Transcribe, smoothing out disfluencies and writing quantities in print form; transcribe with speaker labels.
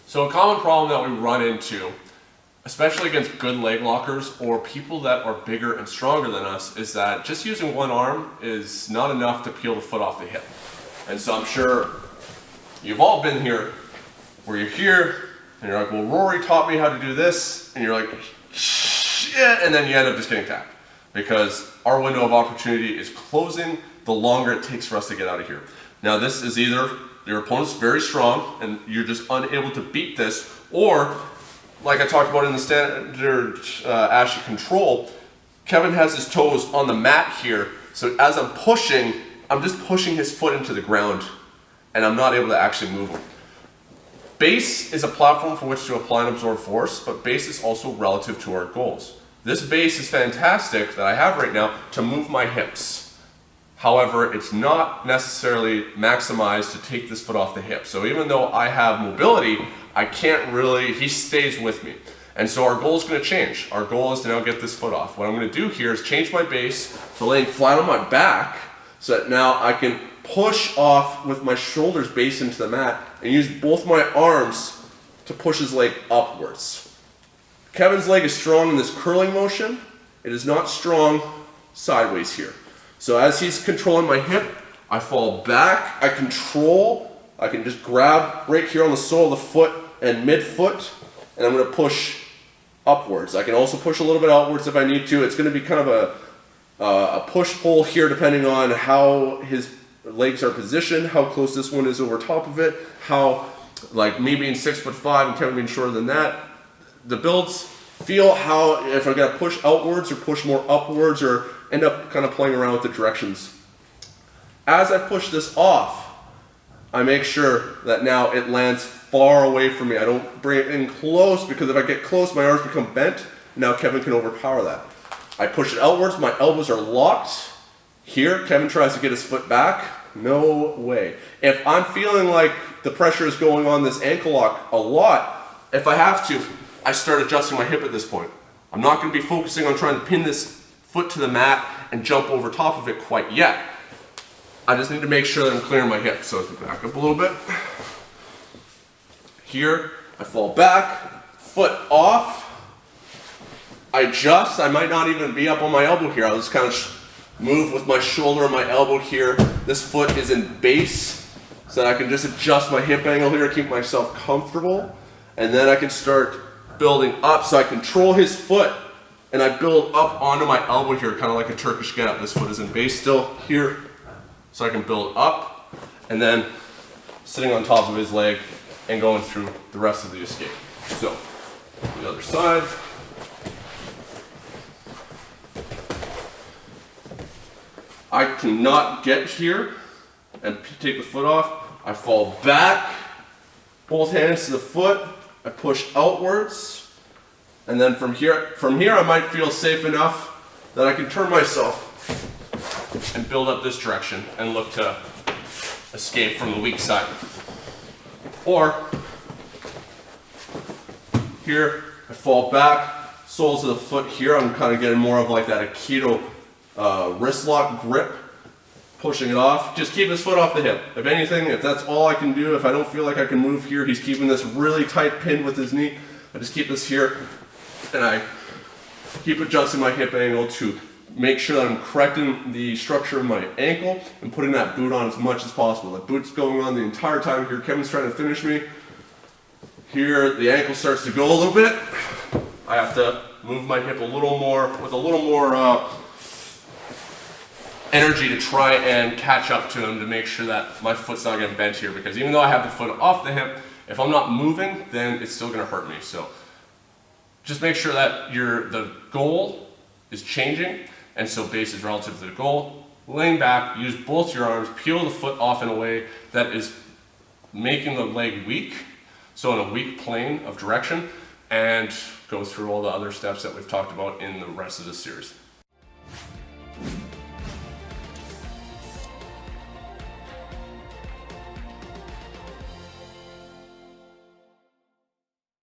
Speaker 1: So a common problem that we run into, especially against good leg lockers or people that are bigger and stronger than us, is that just using one arm is not enough to peel the foot off the hip. And so I'm sure you've all been here where you're here and you're like, well, Rory taught me how to do this, and you're like, shit, and then you end up just getting tapped because our window of opportunity is closing the longer it takes for us to get out of here. Now this is either your opponent's very strong and you're just unable to beat this, or like I talked about in the standard Ashley control, Kevin has his toes on the mat here, so as I'm pushing, I'm just pushing his foot into the ground and I'm not able to actually move him. Base is a platform for which to apply and absorb force, but base is also relative to our goals. This base is fantastic that I have right now to move my hips. However, it's not necessarily maximized to take this foot off the hip. So even though I have mobility, I can't really, he stays with me. And so our goal is going to change. Our goal is to now get this foot off. What I'm going to do here is change my base to laying flat on my back so that now I can push off with my shoulders base into the mat and use both my arms to push his leg upwards. Kevin's leg is strong in this curling motion. It is not strong sideways here. So as he's controlling my hip, I fall back, I control, I can just grab right here on the sole of the foot and mid-foot, and I'm going to push upwards. I can also push a little bit outwards if I need to. It's going to be kind of a push-pull here depending on how his legs are positioned, how close this one is over top of it, how, like me being 6'5" and Kevin being shorter than that. The builds feel how, if I got to push outwards or push more upwards or end up kind of playing around with the directions. As I push this off, I make sure that now it lands far away from me. I don't bring it in close because if I get close, my arms become bent. Now Kevin can overpower that. I push it outwards, my elbows are locked. Here, Kevin tries to get his foot back. No way. If I'm feeling like the pressure is going on this ankle lock a lot, if I have to, I start adjusting my hip at this point. I'm not going to be focusing on trying to pin this foot to the mat and jump over top of it quite yet. I just need to make sure that I'm clearing my hip. So I back up a little bit. Here, I fall back, foot off. I adjust. I might not even be up on my elbow here. I'll just kind of move with my shoulder and my elbow here. This foot is in base, so that I can just adjust my hip angle here to keep myself comfortable. And then I can start building up, so I control his foot and I build up onto my elbow here, kind of like a Turkish get-up. This foot is in base still here, so I can build up and then sitting on top of his leg and going through the rest of the escape. So, the other side. I cannot get here and take the foot off. I fall back, both hands to the foot, I push outwards, and then from here I might feel safe enough that I can turn myself and build up this direction and look to escape from the weak side. Or here I fall back, soles of the foot here, I'm kind of getting more of like that Aikido wrist lock grip, pushing it off. Just keep his foot off the hip. If anything, if that's all I can do, if I don't feel like I can move here, he's keeping this really tight pinned with his knee. I just keep this here and I keep adjusting my hip angle to make sure that I'm correcting the structure of my ankle and putting that boot on as much as possible. The boot's going on the entire time here. Kevin's trying to finish me. Here, the ankle starts to go a little bit. I have to move my hip a little more, with a little more energy to try and catch up to him to make sure that my foot's not getting bent here, because even though I have the foot off the hip, if I'm not moving, then it's still going to hurt me. So just make sure that the goal is changing, and so base is relative to the goal. Laying back, use both your arms, peel the foot off in a way that is making the leg weak, so in a weak plane of direction, and go through all the other steps that we've talked about in the rest of this series.